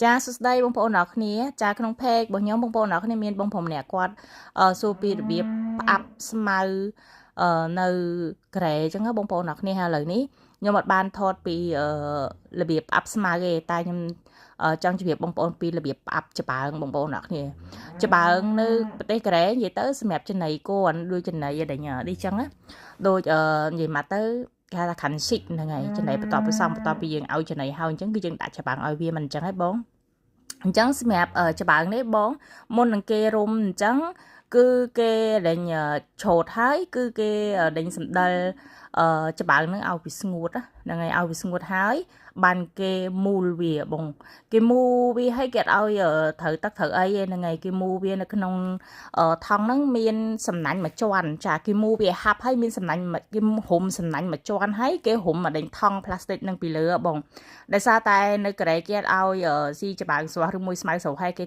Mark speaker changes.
Speaker 1: ចាសស្ដីបងប្អូនអរគ្នាចាក្នុងเพจរបស់ខ្ញុំបងប្អូនអរគ្នាមានបងប្អូនម្នាក់គាត់សួរពីរបៀបផ្អាប់ស្មៅនៅក្រែអញ្ចឹងបងប្អូនអរគ្នាហើយឥឡូវនេះខ្ញុំអត់បានថតពីរបៀបផ្អាប់ស្មៅទេតែខ្ញុំចង់ជម្រាបបងប្អូនពីរបៀបផ្អាប់ច្បើងបងប្អូនអរគ្នាច្បើងនៅប្រទេសកូរ៉េនិយាយទៅសម្រាប់ចំណីគោដូចចំណីដែលនេះអញ្ចឹងណាដូចនិយាយមកទៅគេថាខាន់ស៊ីកហ្នឹងហើយចំណីបន្តពីយើងឲ្យចំណីហើយអញ្ចឹងគឺយើងដាក់ច្បើងឲ្យវាមិនអញ្ចឹងហើយបងអញ្ចឹងសម្រាប់ច្បើងនេះបងមុននឹងគេរុំអញ្ចឹងគឺគេដេញឆោតហើយគឺគេដេញសម្ដិលច្បើងនឹងឲ្យវាស្ងួតហ្នឹងហើយឲ្យវាស្ងួតហើយបានគេមូលវាបងគេមូលវាឲ្យគេឲ្យត្រូវទឹកត្រូវអីហ្នឹងហើយគេមូលវានៅក្នុងថង់ហ្នឹងមានសំណាញ់មួយជាន់ចាគេមូលវាហាប់ហើយមានសំណាញ់គេរុំសំណាញ់មួយជាន់ហើយគេរុំមកដេញថង់ផ្លាស្ទិកនឹងពីលើបងដោយសារតែនៅកូរ៉េគេឲ្យស៊ីច្បើងស្រស់ឬមួយស្មៅស្រូវហើយគេ